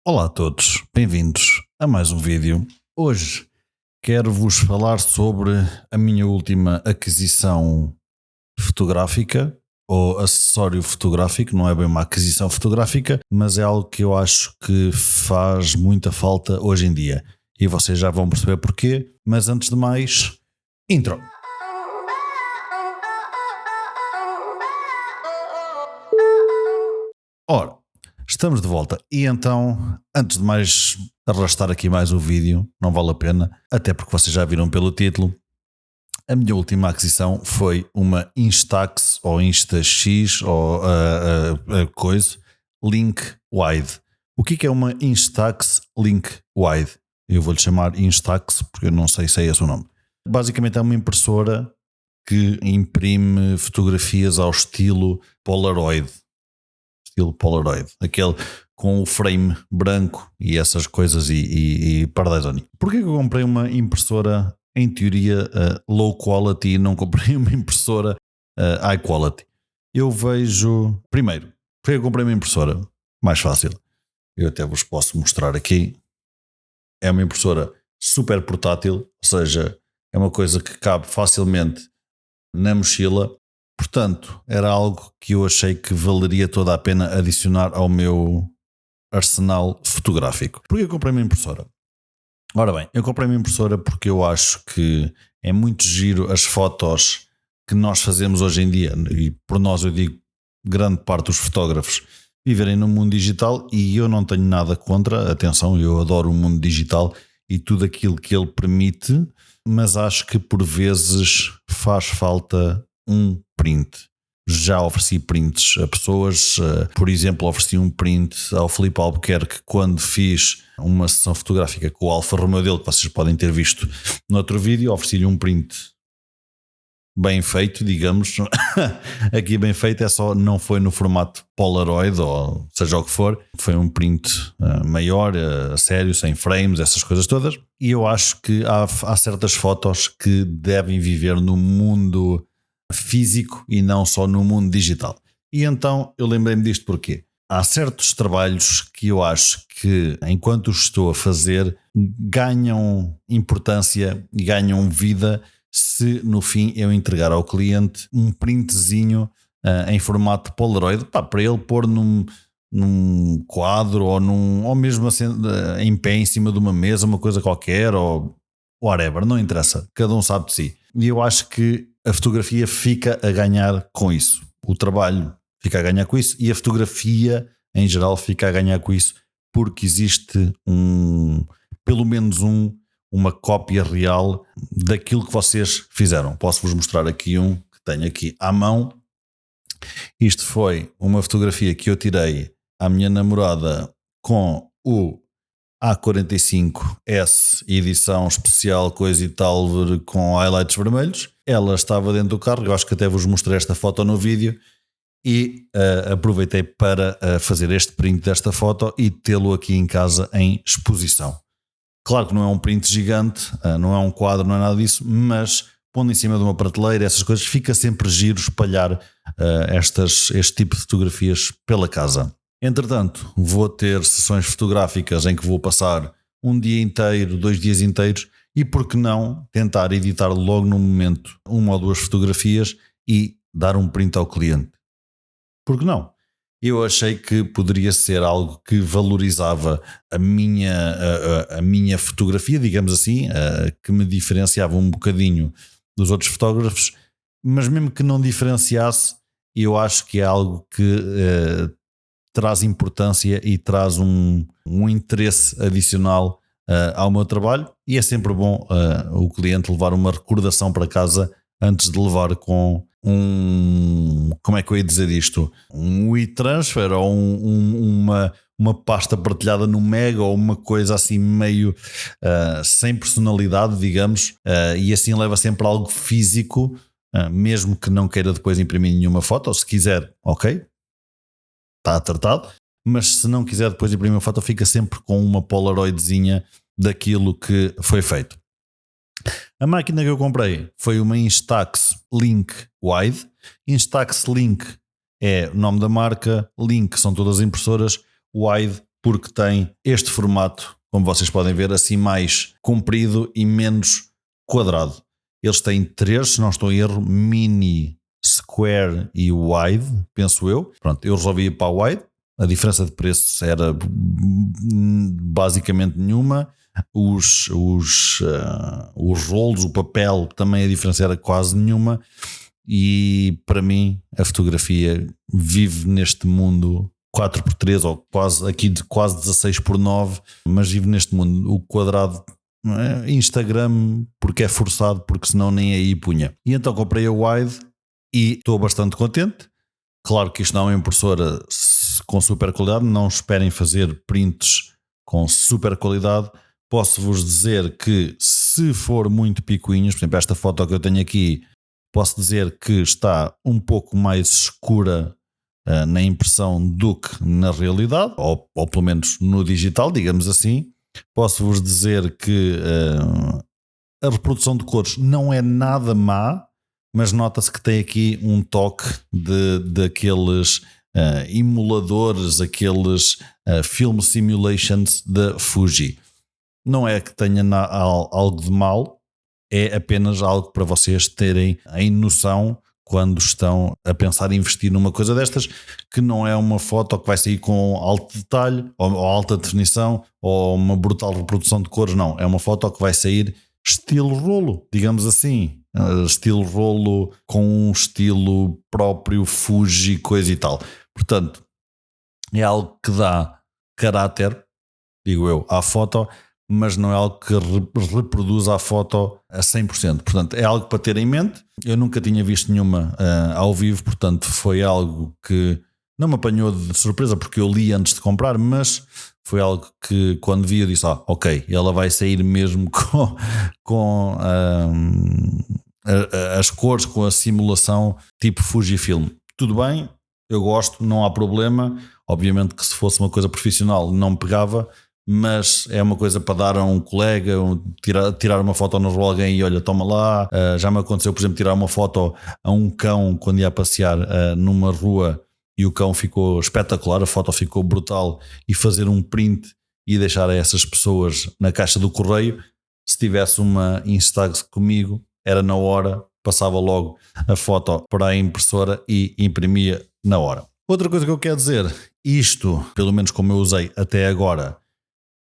Olá a todos, bem-vindos a mais um vídeo. Hoje quero-vos falar sobre a minha última aquisição fotográfica ou acessório fotográfico. Não é bem uma aquisição fotográfica, mas é algo que eu acho que faz muita falta hoje em dia. E vocês já vão perceber porquê, mas antes de mais, intro! Ora, estamos de volta e então, antes de mais arrastar aqui mais o vídeo, não vale a pena, até porque vocês já viram pelo título, a minha última aquisição foi uma Instax ou Instax ou a coisa Link Wide. O que é uma Instax Link Wide? Eu vou-lhe chamar Instax porque eu não sei se é esse o nome. Basicamente é uma impressora que imprime fotografias ao estilo Polaroid. Aquele com o frame branco e essas coisas e paradisónico. Porquê que eu comprei uma impressora em teoria low quality e não comprei uma impressora high quality? Eu vejo, primeiro, porquê que eu comprei uma impressora? Mais fácil, eu até vos posso mostrar aqui. É uma impressora super portátil, ou seja, é uma coisa que cabe facilmente na mochila. Portanto, era algo que eu achei que valeria toda a pena adicionar ao meu arsenal fotográfico. Porquê eu comprei uma impressora? Ora bem, eu comprei uma impressora porque eu acho que é muito giro as fotos que nós fazemos hoje em dia, e por nós eu digo grande parte dos fotógrafos viverem no mundo digital, e eu não tenho nada contra, atenção, eu adoro o mundo digital e tudo aquilo que ele permite, mas acho que por vezes faz falta um print. Já ofereci prints a pessoas, por exemplo, ofereci um print ao Filipe Albuquerque quando fiz uma sessão fotográfica com o Alfa Romeo dele, que vocês podem ter visto no outro vídeo. Ofereci-lhe um print bem feito, digamos. Aqui bem feito é só, não foi no formato Polaroid ou seja o que for, foi um print maior, a sério, sem frames, essas coisas todas. E eu acho que há certas fotos que devem viver no mundo físico e não só no mundo digital. E então eu lembrei-me disto porque há certos trabalhos que eu acho que, enquanto os estou a fazer, ganham importância e ganham vida se no fim eu entregar ao cliente um printzinho em formato Polaroid, para ele pôr num quadro ou mesmo assim, em pé em cima de uma mesa, uma coisa qualquer, ou whatever, não interessa, cada um sabe de si. E eu acho que a fotografia fica a ganhar com isso. O trabalho fica a ganhar com isso e a fotografia em geral fica a ganhar com isso, porque existe pelo menos uma cópia real daquilo que vocês fizeram. Posso-vos mostrar aqui um que tenho aqui à mão. Isto foi uma fotografia que eu tirei à minha namorada com o A45S edição especial, coisa e tal, com highlights vermelhos. Ela estava dentro do carro, eu acho que até vos mostrei esta foto no vídeo, e aproveitei para fazer este print desta foto e tê-lo aqui em casa em exposição. Claro que não é um print gigante, não é um quadro, não é nada disso, mas pondo em cima de uma prateleira, essas coisas, fica sempre giro espalhar este tipo de fotografias pela casa. Entretanto, vou ter sessões fotográficas em que vou passar um dia inteiro, 2 dias inteiros, e por que não tentar editar logo no momento uma ou duas fotografias e dar um print ao cliente? Por que não? Eu achei que poderia ser algo que valorizava a minha fotografia, digamos assim, que me diferenciava um bocadinho dos outros fotógrafos, mas mesmo que não diferenciasse, eu acho que é algo que traz importância e traz um interesse adicional ao meu trabalho, e é sempre bom o cliente levar uma recordação para casa antes de levar com como é que eu ia dizer isto? Um WeTransfer ou uma pasta partilhada no Mega, ou uma coisa assim meio sem personalidade, digamos, e assim leva sempre algo físico, mesmo que não queira depois imprimir nenhuma foto. Ou se quiser, ok, está tratado, mas se não quiser depois imprimir uma foto, fica sempre com uma Polaroidzinha daquilo que foi feito. A máquina que eu comprei foi uma Instax Link Wide. Instax Link é o nome da marca, Link são todas as impressoras, Wide porque tem este formato, como vocês podem ver, assim mais comprido e menos quadrado. Eles têm 3, se não estou em erro, mini, square e wide, penso eu. Pronto, eu resolvi ir para a wide. A diferença de preços era basicamente nenhuma. Os rolos, o papel, também a diferença era quase nenhuma. E para mim a fotografia vive neste mundo 4x3 ou quase aqui de quase 16x9, mas vive neste mundo o quadrado. Instagram porque é forçado, porque senão nem aí punha. E então comprei a wide e estou bastante contente. Claro que isto não é uma impressora com super qualidade, não esperem fazer prints com super qualidade. Posso-vos dizer que se for muito picuinhos, por exemplo, esta foto que eu tenho aqui, posso dizer que está um pouco mais escura na impressão do que na realidade, ou pelo menos no digital, digamos assim. Posso-vos dizer que a reprodução de cores não é nada má, mas nota-se que tem aqui um toque daqueles emuladores, aqueles film simulations da Fuji. Não é que tenha algo de mal, é apenas algo para vocês terem em noção quando estão a pensar em investir numa coisa destas, que não é uma foto que vai sair com alto detalhe, ou alta definição, ou uma brutal reprodução de cores, não. É uma foto que vai sair estilo rolo, digamos assim. Estilo rolo com um estilo próprio Fuji, coisa e tal. Portanto, é algo que dá caráter, digo eu, à foto, mas não é algo que reproduz a foto a 100%. Portanto, é algo para ter em mente. Eu nunca tinha visto nenhuma ao vivo, portanto foi algo que não me apanhou de surpresa, porque eu li antes de comprar, mas foi algo que quando vi eu disse, ok, ela vai sair mesmo com as cores, com a simulação tipo Fujifilm. Tudo bem, eu gosto, não há problema. Obviamente que se fosse uma coisa profissional não me pegava, mas é uma coisa para dar a um colega, tirar uma foto na rua a alguém e olha, toma lá. Já me aconteceu, por exemplo, tirar uma foto a um cão quando ia passear numa rua e o cão ficou espetacular, a foto ficou brutal, e fazer um print e deixar a essas pessoas na caixa do correio. Se tivesse uma Instax comigo, era na hora, passava logo a foto para a impressora e imprimia na hora. Outra coisa que eu quero dizer, isto, pelo menos como eu usei até agora,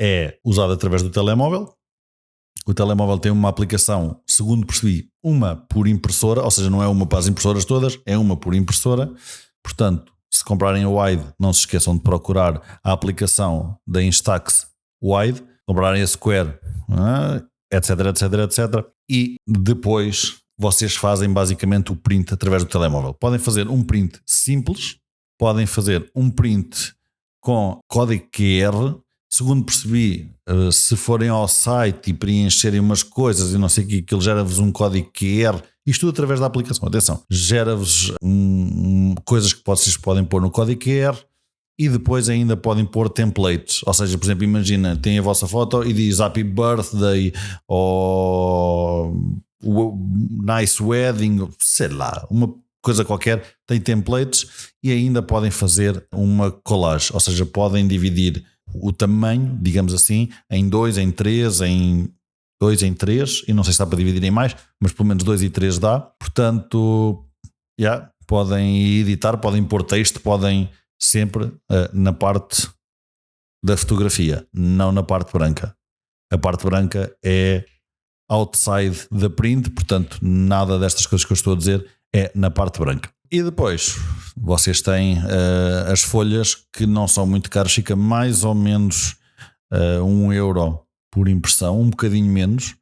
é usado através do telemóvel. O telemóvel tem uma aplicação, segundo percebi, uma por impressora, ou seja, não é uma para as impressoras todas, é uma por impressora. Portanto, se comprarem a Wide, não se esqueçam de procurar a aplicação da Instax Wide, comprarem a Square, etc, etc, etc. E depois vocês fazem basicamente o print através do telemóvel. Podem fazer um print simples, podem fazer um print com código QR. Segundo percebi, se forem ao site e preencherem umas coisas e não sei o que, aquilo gera-vos um código QR, isto tudo através da aplicação. Atenção, gera-vos coisas que vocês podem pôr no código QR e depois ainda podem pôr templates. Ou seja, por exemplo, imagina, tem a vossa foto e diz Happy Birthday ou Nice Wedding, sei lá, uma coisa qualquer, tem templates e ainda podem fazer uma collage. Ou seja, podem dividir o tamanho, digamos assim, em 2, em 3, em 2 em 3, e não sei se dá para dividir em mais, mas pelo menos 2 e 3 dá. Portanto, podem editar, podem pôr texto, podem sempre na parte da fotografia, não na parte branca. A parte branca é outside da print, portanto nada destas coisas que eu estou a dizer é na parte branca. E depois vocês têm as folhas, que não são muito caras, fica mais ou menos €1 por impressão, um bocadinho menos.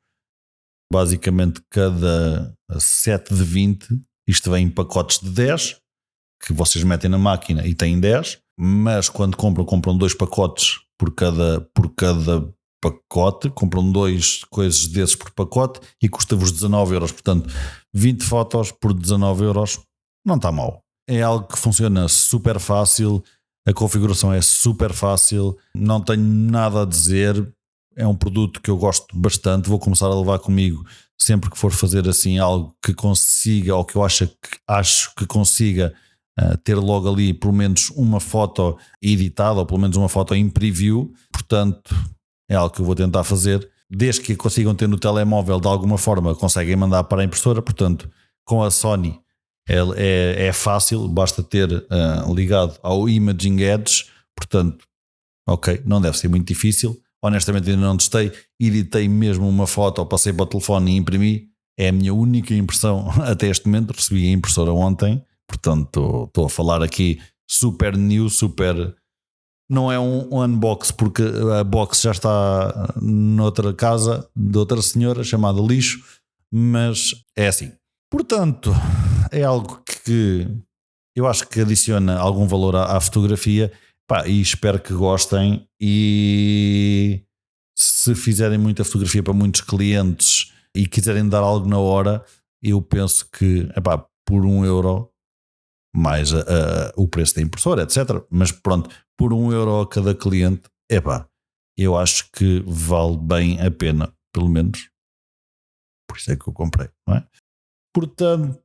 Basicamente cada 7 de 20, isto vem em pacotes de 10, que vocês metem na máquina e têm 10, mas quando compram 2 pacotes por cada pacote, compram 2 coisas desses por pacote e custa-vos €19. Portanto, 20 fotos por €19 não está mal. É algo que funciona super fácil, a configuração é super fácil, não tenho nada a dizer. É um produto que eu gosto bastante, vou começar a levar comigo sempre que for fazer assim algo que consiga, ou que eu acho que consiga ter logo ali pelo menos uma foto editada ou pelo menos uma foto em preview. Portanto, é algo que eu vou tentar fazer. Desde que consigam ter no telemóvel, de alguma forma conseguem mandar para a impressora. Portanto, com a Sony é fácil, basta ter ligado ao Imaging Edge. Portanto, ok, não deve ser muito difícil. Honestamente ainda não testei, editei mesmo uma foto, passei para o telefone e imprimi. É a minha única impressão até este momento. Recebi a impressora ontem, portanto estou a falar aqui super new, super... Não é um unbox, porque a box já está noutra casa de outra senhora chamada Lixo, mas é assim. Portanto, é algo que eu acho que adiciona algum valor à fotografia. Pá, e espero que gostem, e se fizerem muita fotografia para muitos clientes e quiserem dar algo na hora, eu penso que epá, por €1 mais o preço da impressora, etc. Mas pronto, por €1 a cada cliente, epá, eu acho que vale bem a pena, pelo menos. Por isso é que eu comprei, não é? Portanto,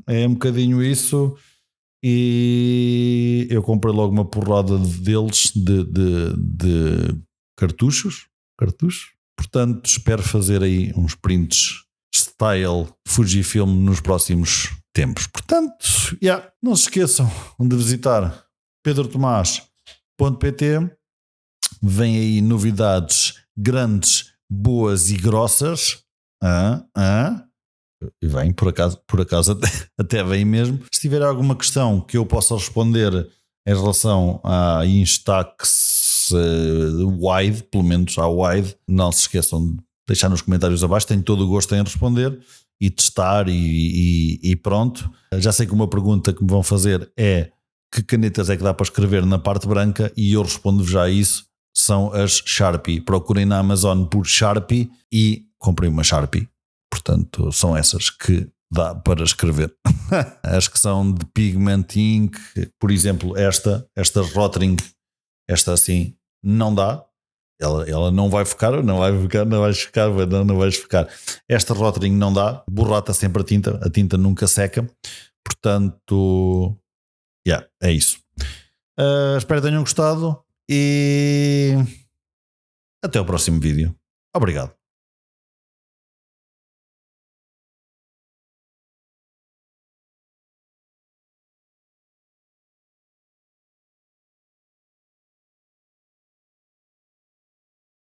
é um bocadinho isso. E eu comprei logo uma porrada deles de cartuchos. Portanto, espero fazer aí uns prints style Fujifilm nos próximos tempos. Portanto, não se esqueçam de visitar pedrotomás.pt. Vem aí novidades grandes, boas e grossas. E vem, por acaso até vem mesmo. Se tiver alguma questão que eu possa responder em relação à Instax Wide, pelo menos à Wide, não se esqueçam de deixar nos comentários abaixo. Tenho todo o gosto em responder e testar e pronto. Já sei que uma pergunta que me vão fazer é: que canetas é que dá para escrever na parte branca? E eu respondo-vos já isso. São as Sharpie. Procurem na Amazon por Sharpie e comprem uma Sharpie. Portanto, são essas que dá para escrever. As que são de Pigment Ink, por exemplo, esta Rotring, esta assim, não dá. Ela não vai ficar, não vais ficar. Esta Rotring não dá, borrata sempre a tinta nunca seca. Portanto, é isso. Espero que tenham gostado e até o próximo vídeo. Obrigado.